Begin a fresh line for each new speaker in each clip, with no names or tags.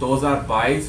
2022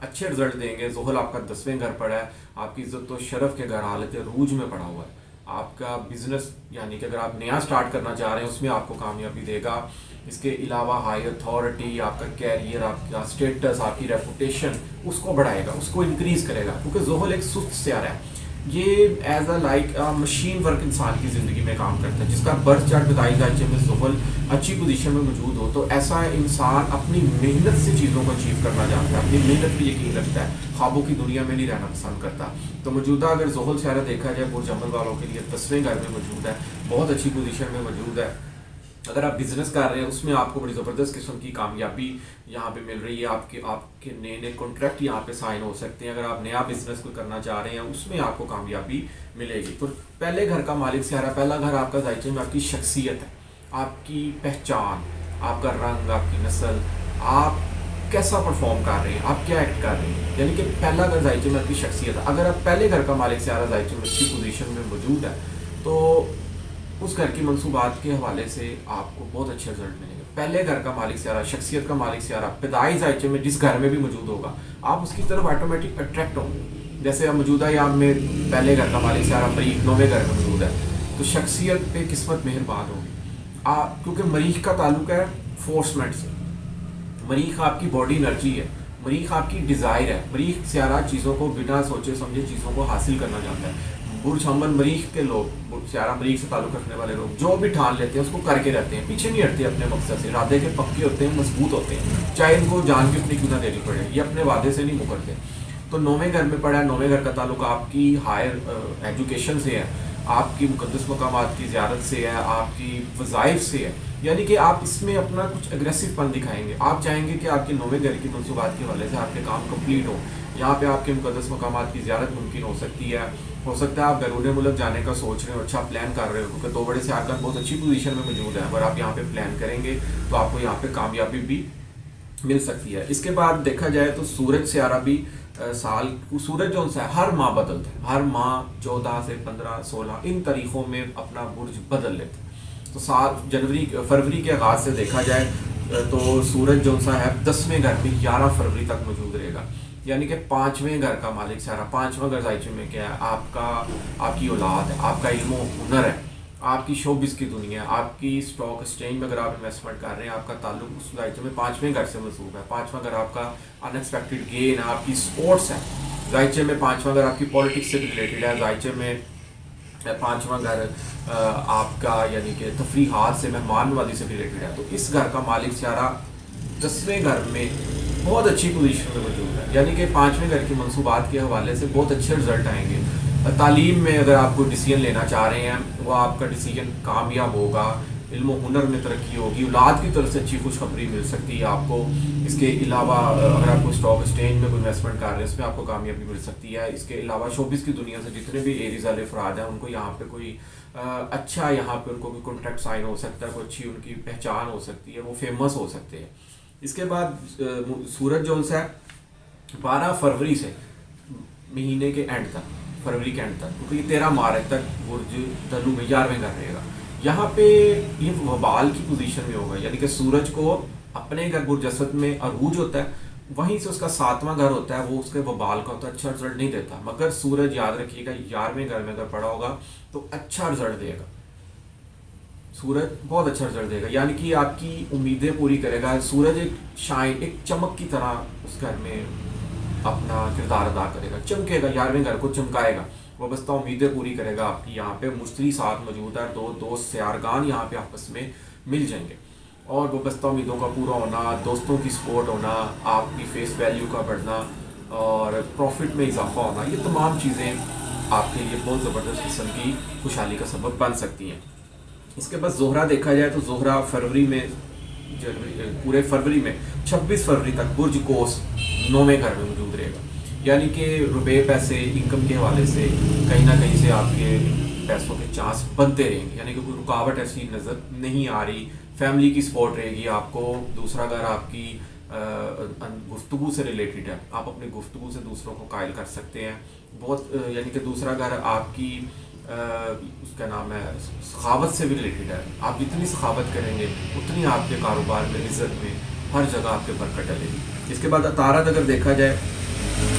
اچھے رزلٹ دیں گے. زحل آپ کا 10ویں گھر پڑا ہے, آپ کی عزت و شرف کے گھر حالت عروج میں پڑا ہوا ہے. آپ کا بزنس یعنی کہ اگر آپ نیا سٹارٹ کرنا چاہ رہے ہیں اس میں آپ کو کامیابی دے گا. اس کے علاوہ ہائی اتھارٹی, آپ کا کیریئر, آپ کا اسٹیٹس, آپ کی ریپوٹیشن اس کو بڑھائے گا, اس کو انکریز کرے گا. کیونکہ زحل ایک سست سیارہ ہے, یہ as a like machine work انسان کی زندگی میں کام کرتا ہے. جس کا برتھ چارٹ بتائی جائے میں زحل اچھی پوزیشن میں موجود ہو تو ایسا انسان اپنی محنت سے چیزوں کو اچیو کرنا چاہتا ہے, اپنی محنت پہ یقین رکھتا ہے, خوابوں کی دنیا میں نہیں رہنا پسند کرتا. تو موجودہ اگر زحل سیارہ دیکھا جائے برج حمل والوں کے لیے 10ویں گھر میں موجود ہے, بہت اچھی پوزیشن میں موجود ہے. اگر آپ بزنس کر رہے ہیں اس میں آپ کو بڑی زبردست قسم کی کامیابی یہاں پہ مل رہی ہے. آپ کے نئے نئے کانٹریکٹ یہاں پہ سائن ہو سکتے ہیں. اگر آپ نیا بزنس کو کرنا چاہ رہے ہیں اس میں آپ کو کامیابی ملے گی. تو پہلے گھر کا مالک سیارہ, پہلا گھر آپ کا زائچے میں آپ کی شخصیت ہے, آپ کی پہچان, آپ کا رنگ, آپ کی نسل, آپ کیسا پرفارم کر رہے ہیں, آپ کیا ایکٹ کر رہے ہیں. یعنی کہ پہلا گھر زائچے میں آپ کی شخصیت ہے. اگر آپ پہلے گھر کا مالک سیارہ زائچے میں اچھی پوزیشن میں موجود ہے تو اس گھر کی منصوبات کے حوالے سے آپ کو بہت اچھے رزلٹ ملیں گے. پہلے گھر کا مالک سیارہ, شخصیت کا مالک سیارہ پیدائش زائچے میں جس گھر میں بھی موجود ہوگا آپ اس کی طرف آٹومیٹک اٹریکٹ ہوں گے. جیسے اب موجودہ یا میں پہلے گھر کا مالک سیارہ مریخ 9ویں گھر میں موجود ہے تو شخصیت پہ قسمت مہربان ہوگی. کیونکہ مریخ کا تعلق ہے فورسمنٹ سے, مریخ آپ کی باڈی انرجی ہے, مریخ آپ کی ڈیزائر ہے. مریخ سیارہ چیزوں کو بنا سوچے سمجھے چیزوں کو حاصل کرنا چاہتا ہے. برج حمل مریخ کے لوگ, سیارہ مریخ سے تعلق رکھنے والے لوگ جو بھی ٹھان لیتے ہیں اس کو کر کے رہتے ہیں, پیچھے نہیں ہٹتے اپنے مقصد سے. ارادے کے پکے ہوتے ہیں, مضبوط ہوتے ہیں, چاہے ان کو جان کی اپنی کیوں نہ دینی پڑے, یہ اپنے وعدے سے نہیں مکرتے. تو 9ویں گھر میں پڑا ہے, 9ویں گھر کا تعلق آپ کی ہائر ایجوکیشن سے ہے, آپ کی مقدس مقامات کی زیارت سے ہے, آپ کی وظائف سے ہے. یعنی کہ آپ اس میں اپنا کچھ اگریسو پن دکھائیں گے. آپ چاہیں گے کہ آپ کے 9ویں گھر کی منصوبات کے حوالے سے آپ کے کام کمپلیٹ ہو. یہاں پہ آپ کے مقدس مقامات کی زیارت ممکن ہو سکتی ہے. ہو سکتا ہے آپ بیرون ملک جانے کا سوچ رہے ہو, اچھا پلان کر رہے ہو, کیونکہ 2 بڑے سیارگان بہت اچھی پوزیشن میں موجود ہیں. اگر آپ یہاں پہ پلان کریں گے تو آپ کو یہاں پہ کامیابی بھی مل سکتی ہے. اس کے بعد دیکھا جائے تو سورج سیارہ بھی سال, سورج جو ہے ہر ماہ بدلتا ہے, ہر ماہ 14 سے 15 16 ان تاریخوں میں اپنا برج بدل لیتے ہیں. تو سال فروری کے آغاز سے دیکھا جائے تو سورج جو ہے 10ویں گھر میں 11 فروری تک موجود رہے گا. یعنی کہ 5ویں گھر کا مالک سیارہ, 5واں گھر زائچے میں کیا ہے, آپ کی اولاد ہے, آپ کا علم و ہنر ہے, آپ کی شوبز کی دنیا ہے, آپ کی اسٹاک ایکسچینج میں اگر آپ انویسٹمنٹ کر رہے ہیں آپ کا تعلق اس زائچے میں 5ویں گھر سے منسوب ہے. 5واں گھر آپ کا ان ایکسپیکٹڈ گین ہے, آپ کی اسپورٹس ہے. زائچے میں 5واں گھر آپ کی پالیٹکس سے ریلیٹڈ ہے. زائچے میں 5واں گھر آپ کا یعنی کہ تفریحات سے, مہمان نوازی سے ریلیٹڈ ہے. تو اس گھر کا مالک سیارہ 10ویں گھر میں بہت اچھی پوزیشن میں موجود ہے. یعنی کہ 5ویں گھر کی منصوبات کے حوالے سے بہت اچھے رزلٹ آئیں گے. تعلیم میں اگر آپ کوئی ڈیسیجن لینا چاہ رہے ہیں وہ آپ کا ڈیسیجن کامیاب ہوگا. علم و ہنر میں ترقی ہوگی, اولاد کی طرف سے اچھی خوشخبری مل سکتی ہے آپ کو. اس کے علاوہ اگر آپ کو اسٹاک ایکسچینج میں کوئی انویسٹمنٹ کر رہے ہیں اس میں آپ کو کامیابی مل سکتی ہے. اس کے علاوہ شوبز کی دنیا سے جتنے بھی ایریز والے افراد ہیں ان کو یہاں پہ کوئی اچھا, یہاں پہ ان کو کوئی کانٹریکٹ سائن ہو سکتا ہے, کوئی اچھی ان کی پہچان ہو سکتی ہے, وہ فیمس ہو سکتے ہیں. اس کے بعد سورج جو ہے 12 فروری سے مہینے کے اینڈ تک, فروری کے اینڈ تک, کیونکہ یہ 13 مارچ تک برج دلو میں 11ویں گھر رہے گا. یہاں پہ یہ وبال کی پوزیشن میں ہوگا. یعنی کہ سورج کو اپنے گھر برج اسد میں عروج ہوتا ہے, وہیں سے اس کا 7واں گھر ہوتا ہے, وہ اس کے وبال کا ہوتا ہے, اچھا رزلٹ نہیں دیتا. مگر سورج یاد رکھیے گا 11ویں گھر میں اگر پڑا ہوگا تو اچھا رزلٹ دے گا. سورج بہت اچھا رزلٹ دے گا, یعنی کہ آپ کی امیدیں پوری کرے گا. سورج ایک شائن, ایک چمک کی طرح اس گھر میں اپنا کردار ادا کرے گا, چمکے گا, 11ویں گھر کو چمکائے گا, وابستہ امیدیں پوری کرے گا آپ کی. یہاں پہ مشتری ساتھ موجود ہے, 2 دوست سیارگان یہاں پہ آپس میں مل جائیں گے, اور وابستہ امیدوں کا پورا ہونا, دوستوں کی سپورٹ ہونا, آپ کی فیس ویلیو کا بڑھنا اور پروفٹ میں اضافہ ہونا, یہ تمام چیزیں آپ کے لیے بہت زبردست قسم کی خوشحالی کا سبب بن سکتی ہیں. اس کے بعد زہرہ دیکھا جائے تو زہرہ فروری میں, پورے فروری میں 26 فروری تک برج قوس 9ویں گھر میں موجود رہے گا. یعنی کہ روپے پیسے انکم کے حوالے سے کہیں نہ کہیں سے آپ کے پیسوں کے چانس بنتے رہیں گے. یعنی کہ کوئی رکاوٹ ایسی نظر نہیں آ رہی. فیملی کی سپورٹ رہے گی آپ کو. دوسرا گھر آپ کی گفتگو سے ریلیٹڈ ہے, آپ اپنی گفتگو سے دوسروں کو قائل کر سکتے ہیں بہت. یعنی کہ دوسرا گھر آپ کی اس کا نام ہے سخاوت سے بھی ریلیٹڈ ہے. آپ جتنی سخاوت کریں گے اتنی آپ کے کاروبار میں, عزت میں, ہر جگہ آپ کے برکت ڈلے گی. اس کے بعد عطارد اگر دیکھا جائے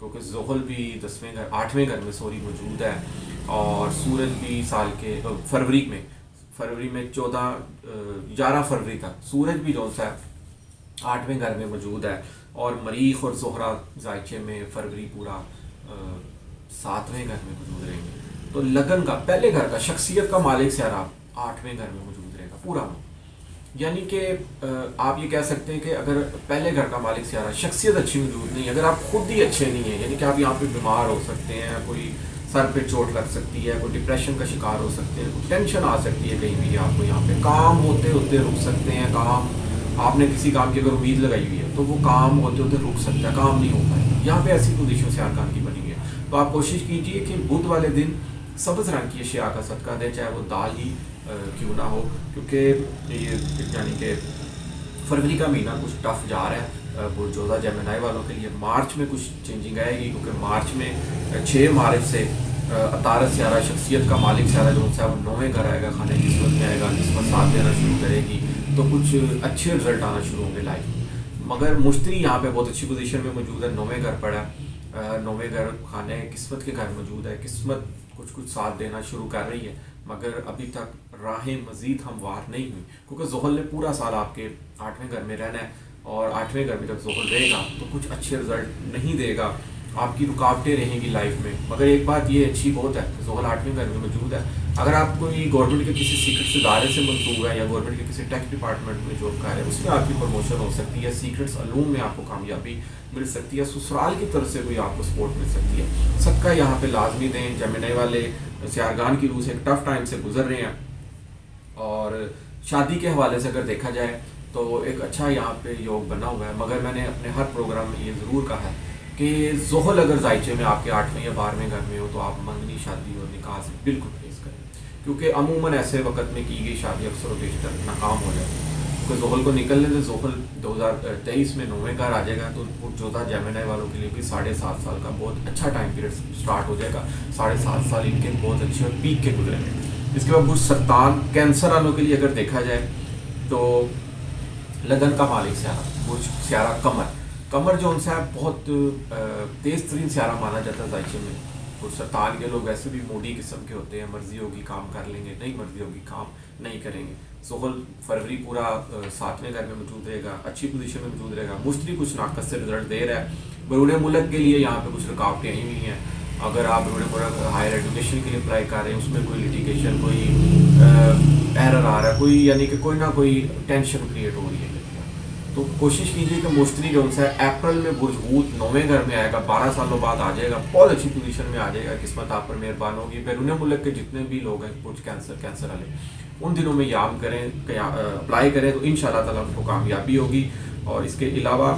کیونکہ زحل بھی 8ویں گھر میں موجود ہے، اور سورج بھی سال کے فروری میں 11 فروری تک سورج بھی جو سا 8ویں گھر میں موجود ہے، اور مریخ اور زہرہ ذائچے میں فروری پورا 7ویں گھر میں موجود رہیں گے. تو لگن کا پہلے گھر کا شخصیت کا مالک سیارہ 8ویں گھر میں موجود رہے گا پورا. یعنی کہ آپ یہ کہہ سکتے ہیں کہ اگر پہلے گھر کا مالک سیارہ شخصیت اچھی موجود نہیں، اگر آپ خود ہی اچھے نہیں ہیں، یعنی کہ آپ یہاں پہ بیمار ہو سکتے ہیں، کوئی سر پہ چوٹ لگ سکتی ہے، کوئی ڈپریشن کا شکار ہو سکتے ہیں، کوئی ٹینشن آ سکتی ہے، کہیں بھی آپ کو یہاں پہ کام ہوتے ہوتے رک سکتے ہیں. کام آپ نے کسی کام کی اگر امید لگائی ہوئی ہے تو وہ کام ہوتے ہوتے رک سکتا ہے، کام نہیں ہو پائے گا. یہاں پہ ایسی پوزیشن سیارکان کی بنی ہے. تو آپ کوشش کیجئے کہ بدھ والے دن سبز رنگ کی اشیاء کا صدقہ دیں، چاہے وہ دال ہی کیوں نہ ہو، کیونکہ یہ یعنی کہ فروری کا مہینہ کچھ ٹف جا رہا ہے برج جوزہ جیمنائی والوں کے لیے. مارچ میں کچھ چینجنگ آئے گی، کیونکہ مارچ میں 6 مارچ سے عطارد سیارہ شخصیت کا مالک سیارہ جو ہے وہ 9ویں گھر آئے گا، خانہ قسمت میں آئے گا، قسمت ساتھ دینا شروع کرے گی، تو کچھ اچھے رزلٹ آنا شروع ہوں گے لائف میں. مگر مشتری یہاں پہ بہت اچھی پوزیشن میں موجود ہے، 9ویں گھر پڑا ہے، 9ویں گھر خانہ قسمت کے گھر موجود ہے. قسمت کچھ ساتھ دینا شروع کر رہی ہے، مگر ابھی تک راہیں مزید ہموار نہیں ہوئی، کیونکہ زحل نے پورا سال آپ کے 8ویں گھر میں رہنا ہے، اور 8ویں گھر میں جب زحل رہے گا تو کچھ اچھے رزلٹ نہیں دے گا، آپ کی رکاوٹیں رہیں گی لائف میں. مگر ایک بات یہ اچھی بہت ہے کہ زحل 8ویں گھر میں موجود ہے. اگر آپ کوئی گورنمنٹ کے کسی سیکرٹس ادارے سے منسوب ہے، یا گورنمنٹ کے کسی ٹیکس ڈپارٹمنٹ میں جاب کر ہے، اس میں آپ کی پروموشن ہو سکتی ہے، سیکرٹس علوم میں آپ کو کامیابی مل سکتی ہے، سسرال کی طرف سے کوئی آپ کو سپورٹ مل سکتی ہے. صدقہ یہاں پہ لازمی دیں. جیمنائی والے سیارگان کی روح سے ایک ٹف ٹائم سے گزر رہے ہیں، اور شادی کے حوالے سے اگر دیکھا جائے تو ایک اچھا یہاں پہ یوگ بنا ہوا ہے. مگر میں نے اپنے ہر پروگرام میں یہ ضرور کہا ہے کہ زحل اگر ذائچے میں آپ کے 8ویں یا 12ویں گھر میں ہو تو آپ منگنی شادی اور نکاح سے بالکل پرہیز کریں، کیونکہ عموماً ایسے وقت میں کی گئی شادی اکثر و بیشتر ناکام ہو جاتی ہے. کیونکہ زحل کو نکلنے سے زحل 2023 میں 9ویں گھر آ جائے گا، تو جوزہ جیمنائی والوں کے لیے بھی 7.5 سال کا بہت اچھا ٹائم پیریڈ سٹارٹ ہو جائے گا. 7.5 سال ان کے بہت اچھے اور پیک کے گزرے ہیں. اس کے بعد برج سرطان کینسر والوں کے لیے اگر دیکھا جائے تو لگن کا مالک سیارہ برج سیارہ قمر جو ان سے بہت تیز ترین سیارہ مانا جاتا ہے ذائچے میں. برج سرطان کے لوگ ویسے بھی موڈی قسم کے ہوتے ہیں، مرضی ہوگی کام کر لیں گے، نہیں مرضی ہوگی کام نہیں کریں گے. زحل فروری پورا 7ویں گھر میں موجود رہے گا، اچھی پوزیشن میں موجود رہے گا. مشتری کچھ ناقص سے رزلٹ دے رہا ہے. بیرون ملک کے لیے یہاں پہ کچھ رکاوٹیں آئی ہوئی ہیں. اگر آپ بیرون ملک ہائر ایجوکیشن کے لیے اپلائی کر رہے ہیں، اس میں کوئی لٹیگیشن، کوئی ایرر آ رہا ہے، کوئی یعنی کہ کوئی نہ کوئی ٹینشن کریٹ ہو رہی ہے، تو کوشش کیجیے کہ مشتری جو ہے اپریل میں برج حوت 9ویں گھر میں آئے گا، 12 سالوں بعد آ جائے گا، بہت اچھی پوزیشن میں آ جائے گا. قسمت آپ پر مہربان ہوگی. بیرون ملک کے جتنے بھی لوگ ہیں برج کینسر والے، ان دنوں میں یام کریں، اپلائی کریں، تو انشاءاللہ تعالیٰ ان کو کامیابی ہوگی. اور اس کے علاوہ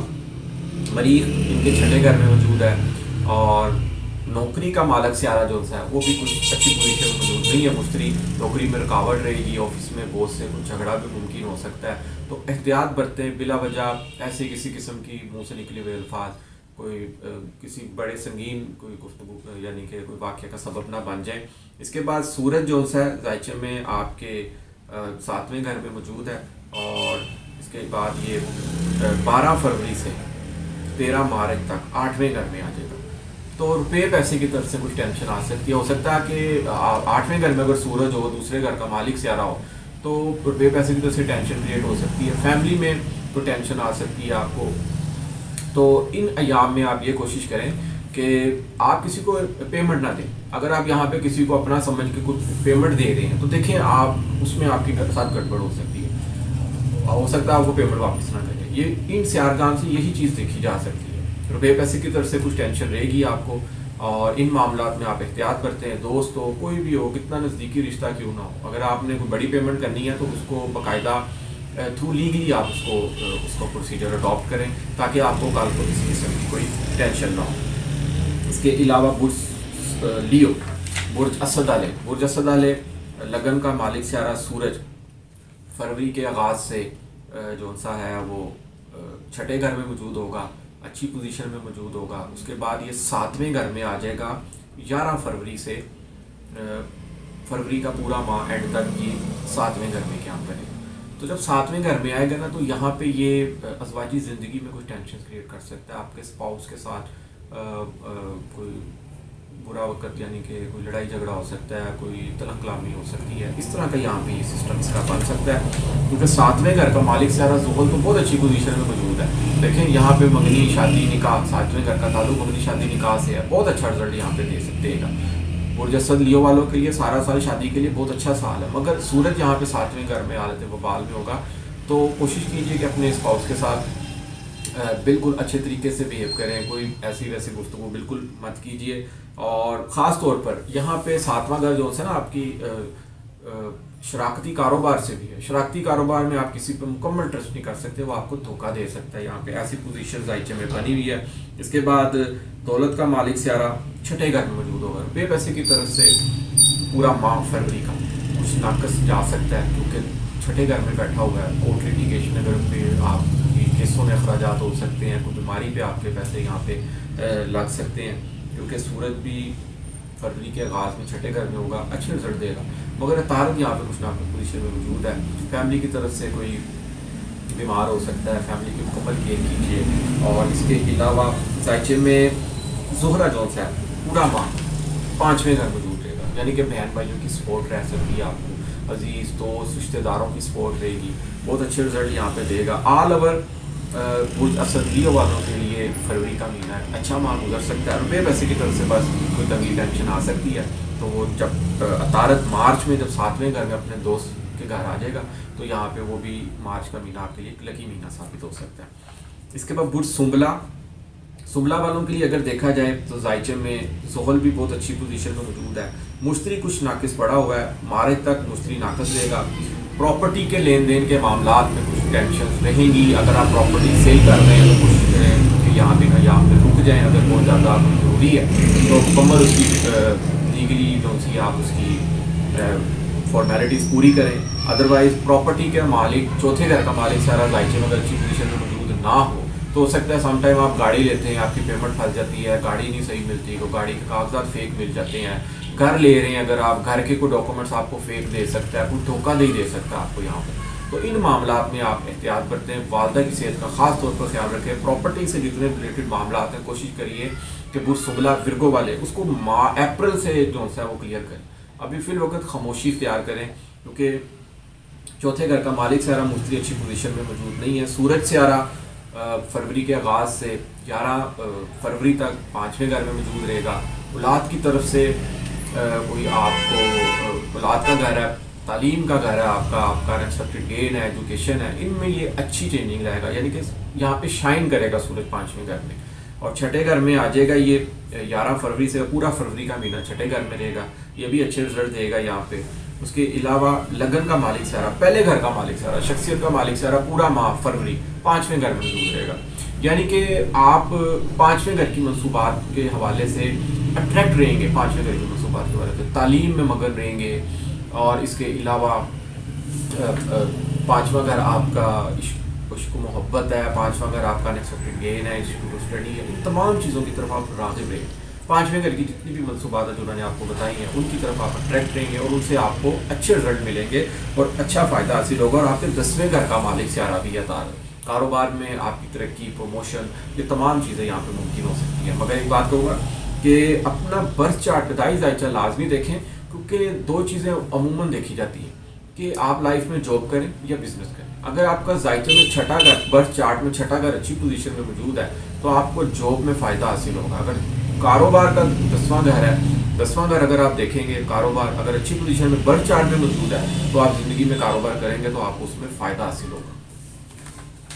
مریخ ان کے 6 گھر میں موجود ہے، اور نوکری کا مالک سیارہ جو ہے وہ بھی کچھ اچھی پوزیشن میں موجود نہیں ہے. مشتری نوکری میں رکاوٹ رہے گی، آفس میں باس سے کچھ جھگڑا بھی ممکن ہو سکتا ہے، تو احتیاط برتیں. بلا وجہ ایسے کسی قسم کی منہ سے نکلے ہوئے الفاظ کوئی کسی بڑے سنگین کوئی گفتگو یعنی کہ کوئی واقعہ کا سبب نہ بن جائیں. اس کے بعد سورج جو ہے ذائچے میں آپ کے 7ویں گھر میں موجود ہے، اور اس کے بعد یہ 12 فروری سے 13 مارچ تک 8ویں گھر میں آ جائے گا. تو روپے پیسے کی طرف سے کچھ ٹینشن آ سکتی ہے. ہو سکتا ہے کہ 8ویں گھر میں اگر سورج ہو، دوسرے گھر کا مالک سیارہ ہو، تو روپے پیسے کی طرف سے ٹینشن کریٹ ہو سکتی ہے. فیملی میں تو ٹینشن آ سکتی ہے آپ کو. تو ان ایام میں آپ یہ کوشش کریں کہ آپ کسی کو پیمنٹ نہ دیں. اگر آپ یہاں پہ کسی کو اپنا سمجھ کے کچھ پیمنٹ دے رہے ہیں تو دیکھیں آپ اس میں آپ کے ساتھ گڑبڑ ہو سکتی ہے، ہو سکتا ہے آپ کو پیمنٹ واپس نہ کریں. یہ ان سیارگان سے یہی چیز دیکھی جا سکتی ہے. روپے پیسے کی طرف سے کچھ ٹینشن رہے گی آپ کو، اور ان معاملات میں آپ احتیاط کرتے ہیں. دوست ہو، کوئی بھی ہو، کتنا نزدیکی رشتہ کیوں نہ ہو، اگر آپ نے کوئی بڑی پیمنٹ کرنی ہے تو اس کو باقاعدہ تھرو لیگلی آپ اس کو پروسیجر اڈاپٹ کریں، تاکہ آپ کو کل کو کسی قسم کی کوئی ٹینشن نہ ہو. اس کے علاوہ برج لیو برج اسد والے لگن کا مالک سیارہ سورج فروری کے آغاز سے جو سا ہے وہ 6 گھر میں موجود ہوگا، اچھی پوزیشن میں موجود ہوگا. اس کے بعد یہ 7ویں گھر میں آ جائے گا 11 فروری سے. فروری کا پورا ماہ اینڈ تک یہ 7ویں گھر میں قیام کرے گا. تو جب 7ویں گھر میں آئے گا نا، تو یہاں پہ یہ ازواجی زندگی میں کچھ ٹینشن کریٹ کر سکتا ہے. آپ کے اسپاؤس کے ساتھ کوئی برا وقت یعنی کہ کوئی لڑائی جھگڑا ہو سکتا ہے, کوئی طلاق کلامی ہو سکتی ہے, اس طرح کا یہاں پہ یہ سسٹم اس کا بن سکتا ہے. کیونکہ ساتویں گھر کا مالک سیارہ زحل تو بہت اچھی پوزیشن میں موجود ہے. دیکھیں یہاں پہ منگنی شادی نکاح, ساتویں گھر کا تعلق منگنی شادی نکاح سے ہے, بہت اچھا رزلٹ یہاں پہ دے گا. برج اسد لیو والوں کے لیے سارا سال شادی کے لیے بہت اچھا سال ہے, مگر سورج یہاں پہ ساتویں گھر میں حالت وبال میں ہوگا. تو کوشش کیجیے کہ اپنے اسپاؤس کے ساتھ بالکل اچھے طریقے سے بیہیو کریں, کوئی ایسی ویسی گفتگو بالکل مت کیجیے. اور خاص طور پر یہاں پہ ساتواں گھر جو ہے نا آپ کی شراکتی کاروبار سے بھی ہے. شراکتی کاروبار میں آپ کسی پہ مکمل ٹرسٹ نہیں کر سکتے, وہ آپ کو دھوکہ دے سکتا ہے. یہاں پہ ایسی پوزیشن زائچے میں بنی ہوئی ہے. اس کے بعد دولت کا مالک سیارہ چھٹے گھر میں موجود ہوگا. بے پیسے کی طرف سے پورا ماہ فروری کا کچھ ناقص جا سکتا ہے, کیونکہ چھٹے گھر میں بیٹھا ہوا ہے. کورٹ لیٹیگیشن اگر پہ آپ کی قسطوں میں اخراجات ہو سکتے ہیں, کوئی بیماری پہ آپ کے پیسے یہاں پہ لگ سکتے ہیں, کیونکہ سورج بھی فروری کے آغاز میں چھٹے گھر میں ہوگا, اچھے رزلٹ دے گا. مگر طارت یہاں پہ کچھ نہ کچھ پوزیشن میں موجود ہے. فیملی کی طرف سے کوئی بیمار ہو سکتا ہے, فیملی کی مکمل کیئر کیجیے. اور اس کے علاوہ زائچے میں زہرہ جو ہے پورا ماہ پانچویں گھر موجود رہے گا, یعنی کہ بہن بھائیوں کی سپورٹ رہ سکتی ہے, آپ کو عزیز دوست رشتہ داروں کی سپورٹ رہے گی. بہت اچھے رزلٹ یہاں پہ دے گا. آل اوور برج اسد لیو والوں کے لیے فروری کا مہینہ ہے, اچھا ماہ گزر سکتا ہے. اور بے پیسے کی طرف سے بس کوئی تنگی ٹینشن آ سکتی ہے, تو وہ جب عطارد مارچ میں جب ساتویں گھر میں اپنے دوست کے گھر آ جائے گا, تو یہاں پہ وہ بھی مارچ کا مہینہ آپ کے لیے ایک لکی مہینہ ثابت ہو سکتا ہے. اس کے بعد برج سنبلا والوں کے لیے اگر دیکھا جائے تو زائچے میں زحل بھی بہت اچھی پوزیشن میں موجود ہے. مشتری کچھ ناقص پڑا ہوا ہے, مارچ تک مشتری ناقص رہے گا. پراپرٹی کے لین دین کے معاملات میں کچھ ٹینشن رہیں گی. اگر آپ پراپرٹی سیل کر رہے ہیں تو کچھ کہ یہاں پہ رک جائیں. اگر بہت زیادہ ضروری ہے تو مکمل اس کی لیگلی جو سی آپ اس کی فارمیلٹیز پوری کریں. ادروائز پراپرٹی کے مالک چوتھے گھر کا مالک سارا زائچے میں اگر اچھی پوزیشن میں موجود نہ ہو تو ہو سکتا ہے سم ٹائم آپ گاڑی لیتے ہیں, آپ کی پیمنٹ پھنس جاتی ہے, گاڑی نہیں صحیح ملتی, تو گاڑی کے کاغذات فیک مل جاتے ہیں. گھر لے رہے ہیں اگر آپ, گھر کے کوئی ڈاکومنٹس آپ کو فیک دے سکتا ہے, کوئی دھوکہ نہیں دے سکتا آپ کو یہاں پہ. تو ان معاملات میں آپ احتیاط برتیں. والدہ کی صحت کا خاص طور پر خیال رکھیں. پراپرٹی سے جتنے ریلیٹڈ معاملات ہیں کوشش کریے کہ برج سنبلا ورگو والے اس کو اپریل سے جو ہے وہ کلیئر کریں. ابھی فی الوقت خاموشی اختیار کریں, کیونکہ چوتھے گھر کا مالک سیارہ مشتری اچھی پوزیشن میں موجود نہیں ہے. سورج سیارہ فروری کے آغاز سے 11 فروری تک پانچویں گھر میں موجود رہے گا. اولاد کی طرف سے کوئی آپ کو اولاد کا گھر ہے, تعلیم کا گھر ہے, آپ کا انسپیکٹڈ گین ہے, ایجوکیشن ہے, ان میں یہ اچھی چینجنگ رہے گا. یعنی کہ یہاں پہ شائن کرے گا سورج پانچویں گھر میں. اور چھٹے گھر میں آ جائے گا یہ 11 فروری سے, پورا فروری کا مہینہ چھٹے گھر میں رہے گا. یہ بھی اچھے رزلٹ دے گا یہاں پہ. اس کے علاوہ لگن کا مالک سیارہ, پہلے گھر کا مالک سیارہ, شخصیت کا مالک سیارہ پورا ماہ فروری پانچویں گھر میں موجود رہے گا. یعنی کہ آپ پانچویں گھر کی منصوبات کے حوالے سے اٹریکٹ رہیں گے. پانچویں گھر کی منصوبات کے حوالے سے تعلیم میں مگن رہیں گے. اور اس کے علاوہ پانچواں گھر آپ کا عشق و محبت ہے, پانچواں گھر آپ کا انیکسپیکٹڈ گین ہے, انسٹیٹیوٹ آف اسٹڈی ہے. ان تمام چیزوں کی طرف آپ راغب رہیں گے. پانچویں گھر کی جتنی بھی منصوبات ہیں جو میں نے آپ کو بتائی ہیں ان کی طرف آپ اٹریکٹ رہیں گے, اور ان سے آپ کو اچھے رزلٹ ملیں گے اور اچھا فائدہ حاصل ہوگا. اور آپ کے 10ویں گھر کا مالک سیارہ بھی ہے کاروبار میں آپ کی ترقی, پروموشن, یہ تمام چیزیں یہاں پہ ممکن ہو سکتی ہیں. مگر ایک بات کہوں گا کہ اپنا برتھ چارٹ ابتدائی زائچہ لازمی دیکھیں, کیونکہ دو چیزیں عموماً دیکھی جاتی ہیں کہ آپ لائف میں جاب کریں یا بزنس کریں. اگر آپ کا زائچے میں چھٹا گھر, برتھ چارٹ میں چھٹا گھر اچھی پوزیشن میں موجود ہے تو آپ کو جاب میں فائدہ حاصل ہوگا. اگر کاروبار کا 10واں گھر ہے, 10واں گھر اگر آپ دیکھیں گے, کاروبار اگر اچھی پوزیشن میں برتھ چارٹ میں موجود ہے تو آپ زندگی میں کاروبار کریں گے تو آپ کو اس میں فائدہ حاصل ہوگا.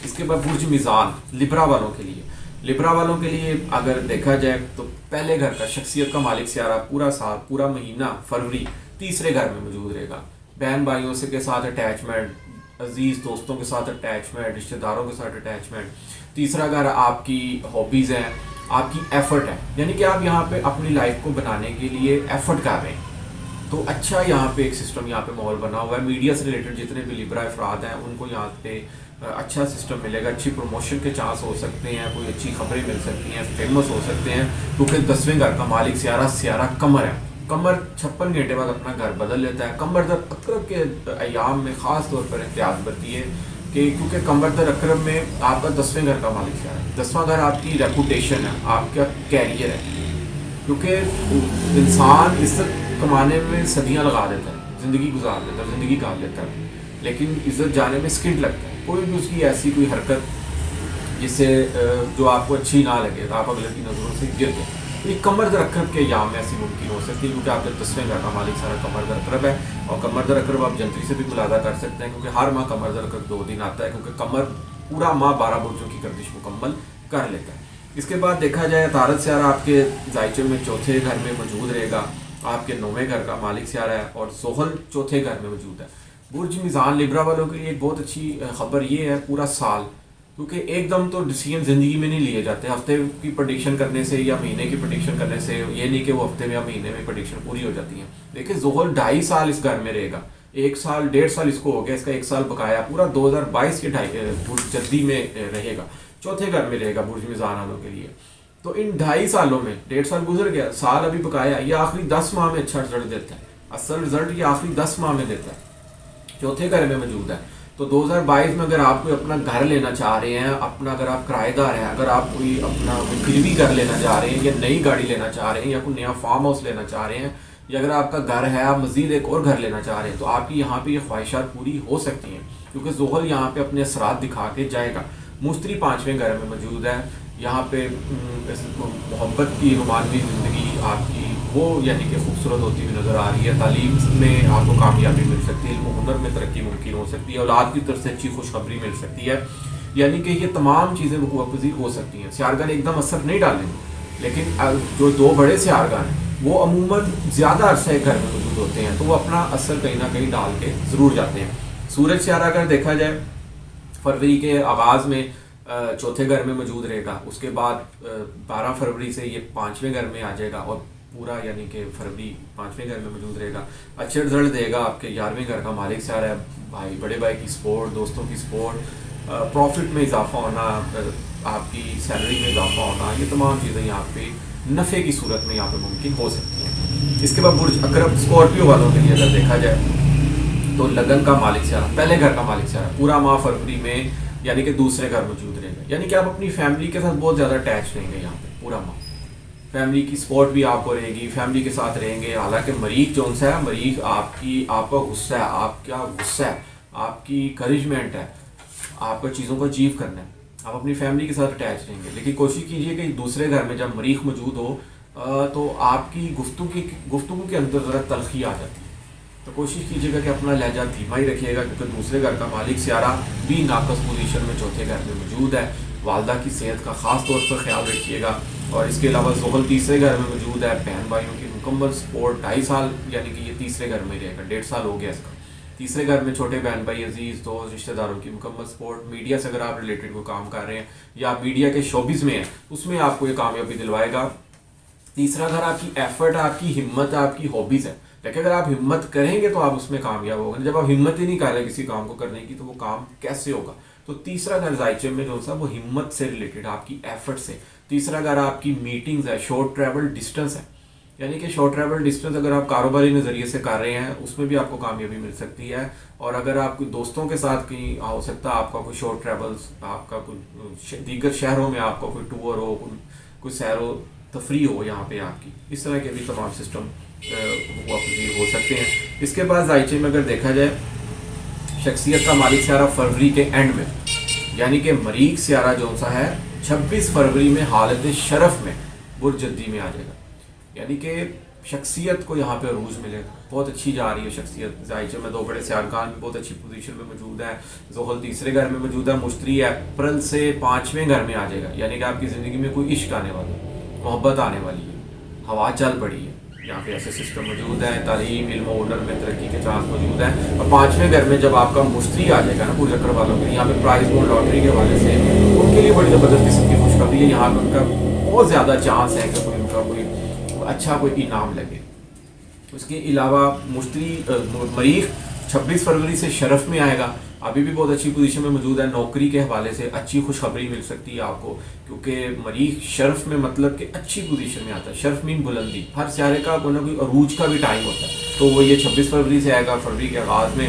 اس کے بعد برج میزان لبرا والوں کے لیے, لبرا والوں کے لیے اگر دیکھا جائے تو پہلے گھر کا شخصیت کا مالک سیارہ پورا سال, پورا مہینہ فروری تیسرے گھر میں موجود رہے گا. بہن بھائیوں سے کے ساتھ اٹیچمنٹ, عزیز دوستوں کے ساتھ اٹیچمنٹ, رشتہ داروں کے ساتھ اٹیچمنٹ. تیسرا گھر آپ کی ہابیز ہیں, آپ کی ایفرٹ ہے, یعنی کہ آپ یہاں پہ اپنی لائف کو بنانے کے لیے ایفرٹ کر رہے ہیں. تو اچھا یہاں پہ ایک سسٹم یہاں پہ ماحول بنا ہوا ہے. میڈیا سے ریلیٹڈ جتنے بھی لبرا افراد ہیں ان کو یہاں پہ اچھا سسٹم ملے گا. اچھی پروموشن کے چانس ہو سکتے ہیں, کوئی اچھی خبریں مل سکتی ہیں, فیمس ہو سکتے ہیں, کیونکہ 10ویں گھر کا مالک سیارہ قمر ہے. قمر 56 گھنٹے بعد اپنا گھر بدل لیتا ہے. قمر در اقرب کے ایام میں خاص طور پر احتیاط برتی ہے کہ کیونکہ قمر در اکرم میں آپ کا 10ویں گھر کا مالک سیارہ ہے. 10واں گھر آپ کی ریپوٹیشن ہے, آپ کا کیریئر ہے. کیونکہ انسان عزت کمانے میں صدیاں لگا دیتا ہے, زندگی گزار دیتا ہے, زندگی کاٹ لیتا ہے, لیکن عزت جانے میں سکنٹ لگتا ہے. کوئی بھی اس کی ایسی کوئی حرکت جس سے جو آپ کو اچھی نہ لگے تو آپ اگلے کی نظروں سے گر جائیں. تو یہ قمر در اکرب کے ایام میں ایسی ممکن ہو سکتی ہے, کیونکہ آپ کے 10ویں گھر کا مالک سارا قمر در اکرب ہے. اور قمر در اکرب آپ جنتری سے بھی ملاحظہ کر سکتے ہیں, کیونکہ ہر ماہ قمر در اکرب 2 دن آتا ہے, کیونکہ قمر پورا ماہ 12 برجوں کی گردش مکمل کر لیتا ہے. اس کے بعد دیکھا جائے عطارد سیارہ آپ کے ذائچے میں 4تھے گھر میں موجود رہے گا, آپ کے 9ویں گھر کا مالک سیارہ ہے, اور زحل 4تھے گھر میں موجود ہے. برج میزان لیبرا والوں کے لیے ایک بہت اچھی خبر یہ ہے پورا سال, کیونکہ ایک دم تو ڈیسیجن زندگی میں نہیں لیے جاتے. ہفتے کی پریڈکشن کرنے سے یا مہینے کی پریڈکشن کرنے سے یہ نہیں کہ وہ ہفتے میں یا مہینے میں پریڈکشن پوری ہو جاتی ہیں. دیکھیں زحل 2.5 سال اس گھر میں رہے گا, 1 سال 1.5 سال اس کو ہو گیا, اس کا 1 سال بقایا, پورا 2022 کے برج جدی میں رہے گا, 4تھے گھر میں رہے گا برج میزان والوں کے لیے. تو ان 2.5 سالوں میں 1.5 سال گزر گیا, سال ابھی بقایا, یہ آخری 10 ماہ میں اچھا رزلٹ دیتا ہے. اصل رزلٹ یہ آخری 10 ماہ میں دیتا ہے, 4تھے گھر میں موجود ہے. تو 2022 میں اگر آپ کوئی اپنا گھر لینا چاہ رہے ہیں, اپنا اگر آپ کرایہ دار ہیں, اگر آپ کوئی اپنا گروی گھر لینا چاہ رہے ہیں, یا نئی گاڑی لینا چاہ رہے ہیں, یا کوئی نیا فارم ہاؤس لینا چاہ رہے ہیں, یا اگر آپ کا گھر ہے آپ مزید ایک اور گھر لینا چاہ رہے ہیں, تو آپ کی یہاں پہ یہ خواہشات پوری ہو سکتی ہیں, کیونکہ زحل یہاں پہ اپنے اثرات دکھا کے جائے گا. مشتری 5ویں گھر میں موجود ہے, یہاں پہ محبت کی رومانوی زندگی آپ کی وہ یعنی کہ خوبصورت ہوتی ہوئی نظر آ رہی ہے. تعلیم میں آپ کو کامیابی مل سکتی ہے, علم و ہنر میں ترقی ممکن ہو سکتی ہے, اولاد کی طرف سے اچھی خوشخبری مل سکتی ہے. یعنی کہ یہ تمام چیزیں وقوع پذیر ہو سکتی ہیں. سیارگان ایک دم اثر نہیں ڈالیں گے, لیکن جو 2 بڑے سیارگان ہیں وہ عموماً زیادہ عرصہ ایک گھر میں موجود ہوتے ہیں, تو وہ اپنا اثر کہیں نہ کہیں ڈال کے ضرور جاتے ہیں. سورج سیارہ اگر دیکھا جائے فروری کے آغاز میں 4تھے گھر میں موجود رہے گا, اس کے بعد 12 فروری سے یہ 5ویں گھر میں آ جائے گا, اور پورا یعنی کہ فروری 5ویں گھر میں موجود رہے گا. اچھے رزلٹ دے گا. آپ کے 11ویں گھر کا مالک سیارہ ہے, بھائی بڑے بھائی کی سپورٹ, دوستوں کی سپورٹ, پروفٹ میں اضافہ ہونا, آپ کی سیلری میں اضافہ ہونا, یہ تمام چیزیں یہاں پہ نفع کی صورت میں یہاں پہ ممکن ہو سکتی ہیں. اس کے بعد برج اکرب اسکارپیو والوں کے لیے اگر دیکھا جائے تو لگن کا مالک سیارہ, پہلے گھر کا مالک سیارہ, پورا ماہ فروری میں یعنی کہ دوسرے گھر موجود رہے گا. یعنی کہ آپ اپنی فیملی کے ساتھ بہت زیادہ اٹیچ رہیں گے یہاں پہ پورا ماہ. فیملی کی سپورٹ بھی آپ کو رہے گی, فیملی کے ساتھ رہیں گے. حالانکہ مریخ جو ہے, مریخ آپ کا غصہ ہے, آپ کا غصہ ہے, آپ کی انکریجمنٹ ہے, آپ کو چیزوں کو اچیو کرنا ہے, آپ اپنی فیملی کے ساتھ اٹیچ رہیں گے. لیکن کوشش کیجیے کہ دوسرے گھر میں جب مریخ موجود ہو تو آپ کی گفتگو کے اندر ذرا تلخی آ جاتی ہے. تو کوشش کیجیے گا کہ اپنا لہجہ دھیما ہی رکھیے گا, کیونکہ دوسرے گھر کا مالک سیارہ بھی ناقص پوزیشن میں 4تھے گھر میں موجود ہے. والدہ کی صحت کا خاص طور پر خیال رکھیے گا. اور اس کے علاوہ زحل 3رے گھر میں موجود ہے, بہن بھائیوں کی مکمل سپورٹ. 2.5 سال یعنی کہ یہ 3رے گھر میں رہے گا, 1.5 سال ہو گیا اس کا. 3رے گھر میں چھوٹے بہن بھائی, عزیز دوست, رشتہ داروں کی مکمل سپورٹ. میڈیا سے اگر آپ ریلیٹڈ کوئی کام کر رہے ہیں یا میڈیا کے شوبز میں ہیں, اس میں آپ کو یہ کامیابی دلوائے گا. 3را گھر آپ کی ایفرٹ, آپ کی ہمت, آپ کی ہابیز ہے. لیکن اگر آپ ہمت کریں گے تو آپ اس میں کامیاب ہوگا. جب آپ ہمت ہی نہیں کر رہے کسی کام کو کرنے کی, تو وہ کام کیسے ہوگا؟ تو 3را گھر ذائچے میں جو سا وہ ہمت سے ریلیٹڈ, آپ کی ایفرٹ سے. 3را گھر آپ کی میٹنگز ہے, شارٹ ٹریول ڈسٹینس ہے. یعنی کہ شارٹ ٹریول ڈسٹینس اگر آپ کاروباری نظریے سے کر رہے ہیں, اس میں بھی آپ کو کامیابی مل سکتی ہے. اور اگر آپ کوئی دوستوں کے ساتھ کہیں ہو سکتا ہے آپ کا کوئی شارٹ ٹریولز, آپ کا کوئی دیگر شہروں میں آپ کا کوئی ٹور ہو, کوئی سیر و تفریح ہو یہاں پہ آپ کی, اس طرح کے بھی تمام سسٹم ہو سکتے ہیں. اس کے بعد ذائچے میں اگر دیکھا جائے شخصیت کا مالک سیارہ فروری کے اینڈ میں, یعنی کہ مریخ سیارہ جو سا ہے 26 فروری میں حالت شرف میں برج جدی میں آ جائے گا. یعنی کہ شخصیت کو یہاں پہ عروج ملے گا, بہت اچھی جا رہی ہے شخصیت. ذائچے میں 2 بڑے سیارگان بھی بہت اچھی پوزیشن میں موجود ہے. زحل 3رے گھر میں موجود ہے. مشتری اپریل سے 5ویں گھر میں آ جائے گا. یعنی کہ آپ کی زندگی میں کوئی عشق آنے والا ہے, محبت آنے والی ہے, ہوا چل پڑی ہے. یہاں پہ ایسے سسٹم موجود ہیں. تعلیم, علم و ہنر میں ترقی کے چانس موجود ہیں. اور 5ویں گھر میں جب آپ کا مشتری آ جائے گا نا برج اکرب والوں کے, یہاں پہ پرائز بونڈ لاٹری کے حوالے سے ان کے لیے بڑی زبردست قسم کی خوشخبری ہے. یہاں پہ ان کا بہت زیادہ چانس ہے کہ کوئی ان کا کوئی اچھا کوئی انعام لگے. اس کے علاوہ مریخ 26 فروری سے شرف میں آئے گا. ابھی بھی بہت اچھی پوزیشن میں موجود ہے. نوکری کے حوالے سے اچھی خوشخبری مل سکتی ہے آپ کو, کیونکہ مریخ شرف میں مطلب کہ اچھی پوزیشن میں آتا ہے. شرف مین بلندی. ہر سیارے کا کوئی نہ کوئی عروج کا بھی ٹائم ہوتا ہے, تو وہ یہ 26 فروری سے آئے گا, فروری کے آغاز میں.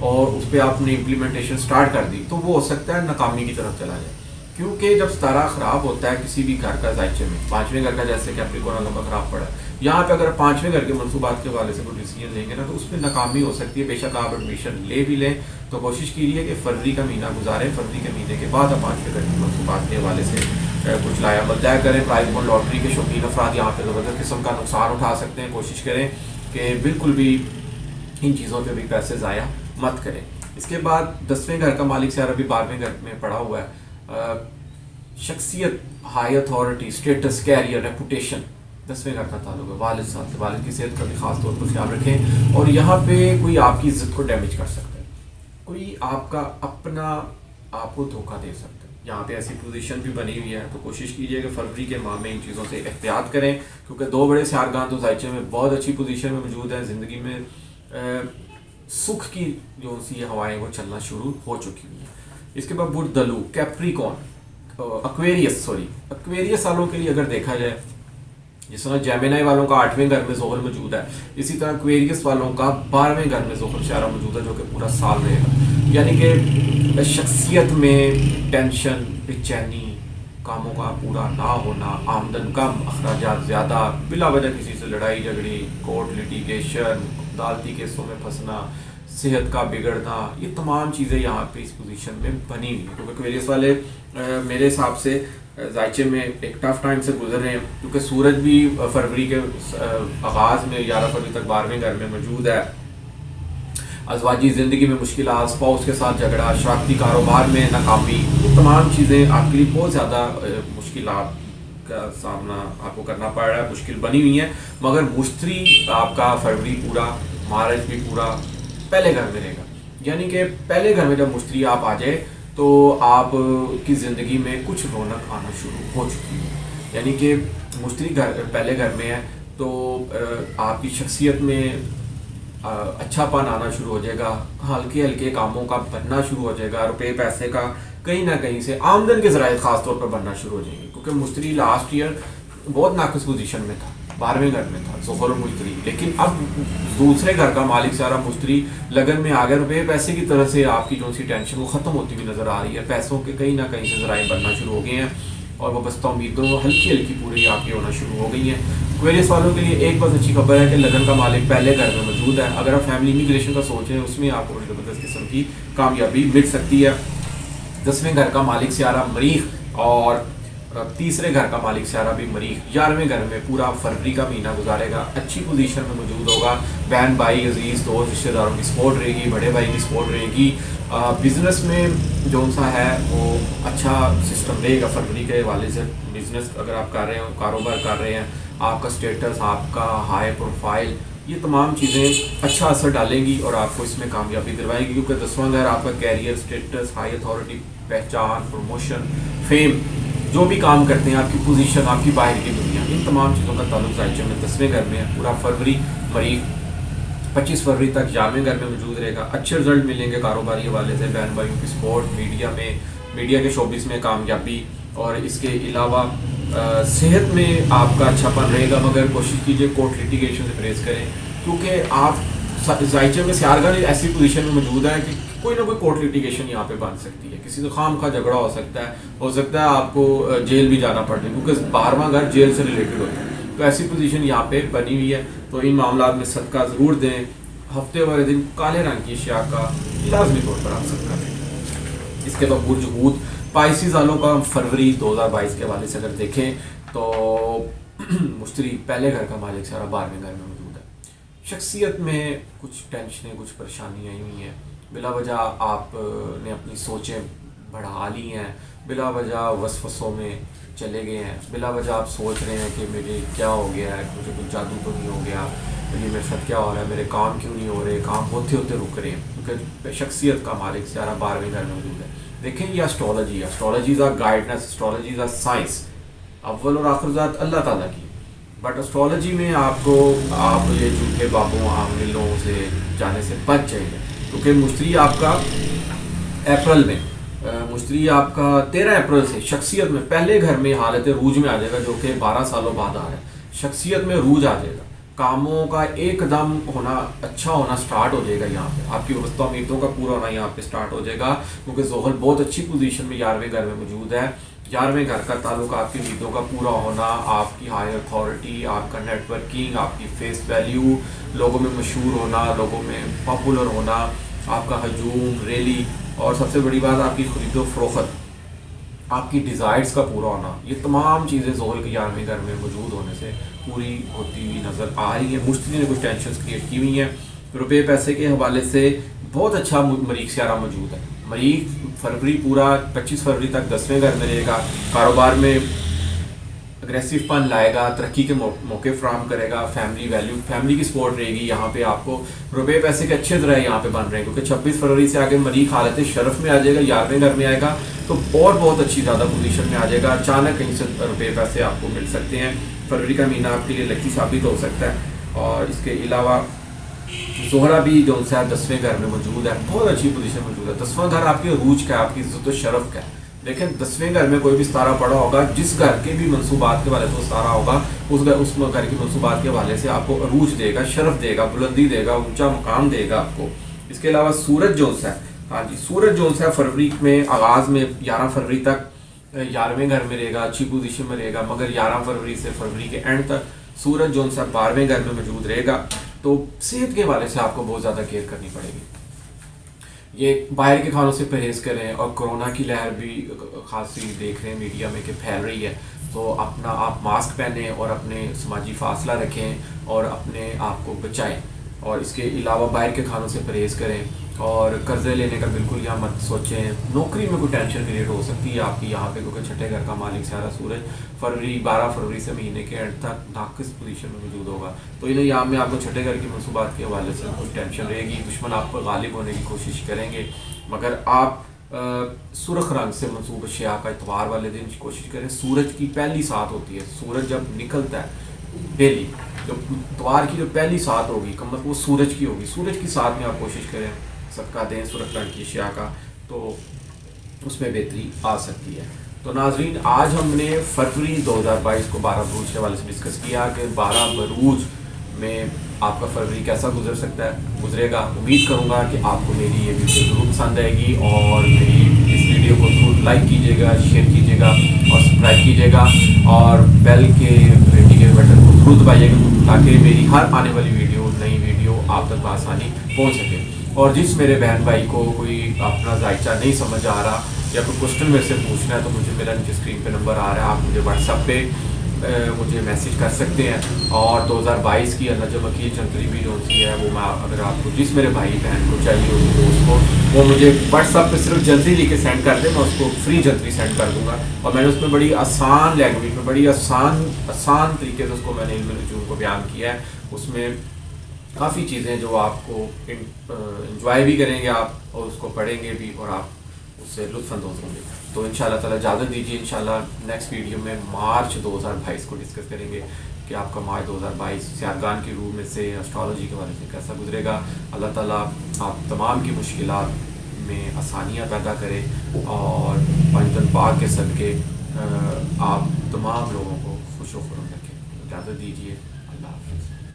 اور اس پہ آپ نے امپلیمنٹیشن سٹارٹ کر دی تو وہ ہو سکتا ہے ناکامی کی طرف چلا جائے، کیونکہ جب ستارہ خراب ہوتا ہے کسی بھی گھر کا زائچے میں، پانچویں گھر کا جیسے کیپریکون والوں کا خراب پڑا ہے، یہاں پہ اگر پانچویں گھر کے منصوبات کے حوالے سے کوئی ڈیسیجن لیں گے نا تو اس میں ناکامی ہو سکتی ہے۔ بے شک آپ ایڈمیشن لے بھی لیں تو کوشش کیجیے کہ فروری کا مہینہ گزاریں، فروری کے مہینے کے بعد آپ پانچویں گھر کے منصوبات کے حوالے سے کچھ لایا عمل طے کریں۔ پرائز بونڈ لاٹری کے شوقین افراد یہاں پہ زبردست قسم کا نقصان اٹھا سکتے ہیں، کوشش کریں کہ بالکل بھی ان چیزوں پہ بھی پیسے ضائع مت کریں۔ اس کے بعد 10ویں گھر کا مالک سیارہ بھی 12ویں گھر میں پڑا ہوا ہے، شخصیت، high authority, status, career, reputation, 10ویں گھر کا تعلق ہے والد صاحب سے، والد کی صحت کا بھی خاص طور پر خیال رکھیں، اور یہاں پہ کوئی آپ کی عزت کو ڈیمیج کر سکتا ہے، کوئی آپ کا اپنا آپ کو دھوکہ دے سکتا ہے، یہاں پہ ایسی پوزیشن بھی بنی ہوئی ہے، تو کوشش کیجیے کہ فروری کے ماہ میں ان چیزوں سے احتیاط کریں، کیونکہ 2 بڑے سیارگاہ تو زائچے میں بہت اچھی پوزیشن میں موجود ہیں، زندگی میں سکھ کی جو سی ہوائیں وہ چلنا شروع ہو چکی ہوئی ہیں۔ اس کے بعد بردلو، کیپریکون، ایکویریس والوں کے لیے اگر دیکھا جائے، جس طرح جیمینائی والوں کا 8ویں گھر میں زحل موجود ہے، اسی طرح ایکویریس والوں کا 12ویں گھر میں زحل سیارہ موجود ہے، جو کہ پورا سال رہے گا، یعنی کہ شخصیت میں ٹینشن، بے چینی، کاموں کا پورا نہ ہونا، آمدن کم، اخراجات زیادہ، بلا وجہ کسی سے لڑائی جھگڑی، کورٹ لٹیگیشن، عدالتی کیسوں میں پھنسنا، صحت کا بگڑنا، یہ تمام چیزیں یہاں پہ اس پوزیشن میں بنی ہوئی ہیں، کیونکہ ایکویریس والے میرے حساب سے زائچے میں ایک ٹف ٹائم سے گزر رہے ہیں، کیونکہ سورج بھی فروری کے آغاز میں 11 فروری تک 12ویں گھر میں موجود ہے، ازواجی زندگی میں مشکلات، اسپاؤس کے ساتھ جھگڑا، شراکتی کاروبار میں ناکامی، یہ تمام چیزیں آپ کے لیے بہت زیادہ مشکلات کا سامنا آپ کو کرنا پڑ رہا ہے، مشکل بنی ہوئی ہیں، مگر مشتری آپ کا فروری پورا، مارچ بھی پورا پہلے گھر میں رہے گا، یعنی کہ پہلے گھر میں جب مشتری آپ آ جائے تو آپ کی زندگی میں کچھ رونق آنا شروع ہو چکی ہے، یعنی کہ مشتری پہلے گھر میں ہے تو آپ کی شخصیت میں اچھا پن آنا شروع ہو جائے گا، ہلکے ہلکے کاموں کا بننا شروع ہو جائے گا، روپے پیسے کا کہیں نہ کہیں سے آمدن کے ذرائع خاص طور پر بننا شروع ہو جائیں گے، کیونکہ مشتری لاسٹ ایئر بہت ناقص پوزیشن میں تھا، 12ویں گھر میں تھا زحل مشتری، لیکن اب دوسرے گھر کا مالک سیارہ مشتری لگن میں آ گیا، روپے پیسے کی طرف سے آپ کی جو سی ٹینشن وہ ختم ہوتی ہوئی نظر آ رہی ہے، پیسوں کے کہیں نہ کہیں سے ذرائع بننا شروع ہو گئے ہیں، اور وابستہ امیدوں ہلکی ہلکی پوری آپ کی ہونا شروع ہو گئی ہیں۔ ایکویریس والوں کے لیے ایک بس اچھی خبر ہے کہ لگن کا مالک پہلے گھر میں موجود ہے، اگر آپ فیملی امیگریشن کا سوچ رہے ہیں اس میں آپ کو بڑی زبردست قسم کی کامیابی مل سکتی ہے۔ 10ویں گھر کا مالک سیارہ مریخ اور تیسرے گھر کا مالک سیارہ بھی مریخ 11ویں گھر میں پورا فروری کا مہینہ گزارے گا، اچھی پوزیشن میں موجود ہوگا، بہن بھائی عزیز دوست رشتہ داروں کی سپورٹ رہے گی، بڑے بھائی کی سپورٹ رہے گی، بزنس میں جو سا ہے وہ اچھا سسٹم رہے گا فروری کے حوالے سے، بزنس اگر آپ کر رہے ہیں، کاروبار کر رہے ہیں، آپ کا اسٹیٹس، آپ کا ہائی پروفائل، یہ تمام چیزیں اچھا اثر ڈالیں گی اور آپ کو اس میں کامیابی دلوائے گی، کیونکہ 10واں گھر آپ کا کیریئر، اسٹیٹس، ہائی اتھارٹی، پہچان، پروموشن، فیم، جو بھی کام کرتے ہیں، آپ کی پوزیشن، آپ کی باہر کی دنیا، ان تمام چیزوں کا تعلق زائچے میں 10ویں گھر میں ہے، پورا فروری مریخ 25 فروری تک 11ویں گھر میں موجود رہے گا، اچھے رزلٹ ملیں گے کاروباری حوالے سے، بہن بھائیوں کی سپورٹ، میڈیا کے شعبے میں کامیابی، اور اس کے علاوہ صحت میں آپ کا اچھا پن رہے گا، مگر کوشش کیجیے کورٹ لٹیگیشن سے پرہیز کریں، کیونکہ آپ زائچے میں سیارگاہ ایسی پوزیشن میں موجود ہے کہ کوئی نہ کوئی کورٹ لٹیگیشن یہاں پہ بن سکتی ہے، کسی سے خام خواہ جھگڑا ہو سکتا ہے آپ کو جیل بھی جانا پڑ جائے، کیونکہ 12واں گھر جیل سے ریلیٹڈ ہوتا ہے، تو ایسی پوزیشن یہاں پہ بنی ہوئی ہے، تو ان معاملات میں صدقہ ضرور دیں، ہفتے والے دن کالے رنگ کی اشیاء کا لازمی طور پر آپ صدقہ دیں۔ اس کے بعد برج حوت، پائسیز والوں کا فروری 2022 کے حوالے سے اگر دیکھیں تو مشتری پہلے گھر کا مالک سیارہ 12ویں گھر میں موجود ہے، شخصیت میں کچھ ٹینشنیں، کچھ پریشانیاں آئی ہوئی ہیں، بلا وجہ آپ نے اپنی سوچیں بڑھا لی ہیں، بلا وجہ وسوسوں میں چلے گئے ہیں، بلا وجہ آپ سوچ رہے ہیں کہ مجھے کیا ہو گیا ہے، مجھے کچھ جادو تو نہیں ہو گیا، مجھے میرے ساتھ کیا ہو رہا ہے، میرے کام کیوں نہیں ہو رہے، کام ہوتے ہوتے رک رہے ہیں، کیونکہ شخصیت کا مالک سیارہ 12ویں گھر میں موجود ہے۔ دیکھیں یہ astrology is a guidance, astrology is a science, اول اور آخر ذات اللہ تعالیٰ کی، بٹ اسٹرالوجی میں آپ یہ جھوٹے بابوں عاملوں سے جانے سے بچ جائیں، کیونکہ مشتری آپ کا اپریل میں، مشتری آپ کا 13 اپریل سے شخصیت میں پہلے گھر میں حالت روج میں آ جائے گا، جو کہ 12 سالوں بعد آ رہا ہے، شخصیت میں روج آ جائے گا، کاموں کا ایک دم ہونا اچھا ہونا سٹارٹ ہو جائے گا یہاں پہ، آپ کی وسطی امیدوں کا پورا ہونا یہاں پہ سٹارٹ ہو جائے گا، کیونکہ زحل بہت اچھی پوزیشن میں 11ویں گھر میں موجود ہے۔ 11ویں گھر کا تعلق آپ کی امیدوں کا پورا ہونا، آپ کی ہائی اتھارٹی، آپ کا نیٹ ورکنگ، آپ کی فیس ویلیو، لوگوں میں مشہور ہونا، لوگوں میں پاپولر ہونا، آپ کا ہجوم، ریلی، اور سب سے بڑی بات آپ کی خرید و فروخت، آپ کی ڈیزائرز کا پورا ہونا، یہ تمام چیزیں زحل کے 11ویں گھر میں موجود ہونے سے پوری ہوتی ہوئی نظر آ رہی ہیں۔ مشتری نے کچھ ٹینشنز کریٹ کی ہوئی ہیں۔ روپے پیسے کے حوالے سے بہت اچھا مریخ سیارہ موجود ہے۔ مریخ فروری پورا 25 فروری تک 10ویں گھر میں رہے گا، کاروبار میں اگریسو پن لائے گا، ترقی کے موقع فراہم کرے گا، فیملی ویلیو، فیملی کی سپورٹ رہے گی یہاں پہ، آپ کو روپے پیسے کے اچھے طرح یہاں پہ بن رہے ہیں، کیونکہ 26 فروری سے آگے مریخ حالت شرف میں آ جائے گا، 11ویں گھر میں آئے گا، تو اور بہت اچھی زیادہ پوزیشن میں آ جائے گا، اچانک کہیں سے روپے پیسے آپ کو مل سکتے ہیں۔ فروری کا مہینہ آپ کے لیے لکی ثابت ہو سکتا ہے۔ اور اس کے علاوہ زہرہ بھی جو ہے 10ویں گھر میں موجود ہے، بہت اچھی پوزیشن موجود ہے۔ 10واں گھر آپ کے عروج کا ہے، آپ کی عزت و شرف کا ہے۔ لیکن 10ویں گھر میں کوئی بھی ستارہ پڑا ہوگا، جس گھر کے بھی منصوبات کے والے سے ستارہ ہوگا، اس گھر کے منصوبات کے حوالے سے آپ کو عروج دے گا، شرف دے گا، بلندی دے گا، اونچا مقام دے گا آپ کو۔ اس کے علاوہ سورج جو ہے، ہاں جی، سورج جو ہے فروری میں آغاز میں 11 فروری تک 11ویں گھر میں رہے گا، اچھی پوزیشن میں رہے گا، مگر 11 فروری سے فروری کے اینڈ تک سورج جو ہے 12ویں گھر میں موجود رہے گا، تو صحت کے حوالے سے آپ کو بہت زیادہ کیئر کرنی پڑے گی۔ یہ باہر کے کھانوں سے پرہیز کریں، اور کرونا کی لہر بھی خاصی دیکھ رہے ہیں میڈیا میں کہ پھیل رہی ہے، تو اپنا آپ ماسک پہنیں اور اپنے سماجی فاصلہ رکھیں اور اپنے آپ کو بچائیں، اور اس کے علاوہ باہر کے کھانوں سے پرہیز کریں، اور قرضے لینے کا بالکل یہاں مت سوچیں۔ نوکری میں کوئی ٹینشن کریٹ ہو سکتی ہے آپ کی یہاں پہ، کیونکہ چھٹے گھر کا مالک سیارہ سورج 12 فروری سے مہینے کے اینڈ تک ناقص پوزیشن میں موجود ہوگا، تو انہیں یہاں میں آپ کو چھٹے گھر کی منصوبات کے حوالے سے کوئی ٹینشن رہے گی، دشمن آپ پر غالب ہونے کی کوشش کریں گے، مگر آپ سرخ رنگ سے منصوب اشیاء کا اتوار والے دن کوشش کریں۔ سورج کی پہلی سات ہوتی ہے، سورج جب نکلتا ہے ڈیلی، جب اتوار کی جو پہلی سات ہوگی وہ سورج کی ہوگی، سورج کی سات میں آپ کوشش کریں، صدقہ دیں سرخ رنگ کی اشیاء کا، تو اس میں بہتری آ سکتی ہے۔ تو ناظرین، آج ہم نے فروری 2022 کو 12 بروج کے حوالے سے ڈسکس کیا کہ 12 بروج میں آپ کا فروری کیسا گزرے گا۔ امید کروں گا کہ آپ کو میری یہ ویڈیو ضرور پسند آئے گی، اور میری اس ویڈیو کو ضرور لائک کیجیے گا، شیئر کیجیے گا، اور سبسکرائب کیجیے گا، اور بیل کے گھنٹی کے بٹن کو ضرور دبائیے گا، تاکہ میری ہر آنے والی نئی ویڈیو آپ تک بآسانی پہنچ سکے۔ اور جس میرے بہن بھائی کو کوئی اپنا ذائقہ نہیں سمجھ آ رہا، یا کوئی کوشچن میرے سے پوچھنا ہے، تو مجھے میرا نیچے اسکرین پہ نمبر آ رہا ہے، آپ مجھے واٹس ایپ پہ مجھے میسیج کر سکتے ہیں۔ اور 2022 کی النجم وکیل جنتری بھی جو سی ہے، وہ میں اگر آپ کو جس میرے بھائی بہن کو چاہیے ہوگی دوست کو، وہ مجھے واٹس ایپ پہ صرف جنتری لکھ کے سینڈ کر دیں، میں اس کو فری جنتری سینڈ کر دوں گا، اور میں نے اس میں بڑی آسان لینگویج میں، بڑی آسان طریقے سے اس کو میں نے علم نجوم کو بیان کیا ہے۔ اس میں کافی چیزیں جو آپ کو انجوائے بھی کریں گے آپ، اور اس کو پڑھیں گے بھی، اور آپ اس سے لطف اندوز ہوں گے۔ تو انشاءاللہ تعالیٰ اجازت دیجیے، انشاءاللہ نیکسٹ ویڈیو میں مارچ 2022 کو ڈسکس کریں گے کہ آپ کا مارچ 2022 سیارگان کی روح میں سے اسٹرالوجی کے بارے سے کیسا گزرے گا۔ اللہ تعالیٰ آپ تمام کی مشکلات میں آسانیاں پیدا کرے، اور پنجتن پاک کے صدقے آپ تمام لوگوں کو خوش و خرم رکھیں۔ اجازت دیجیے۔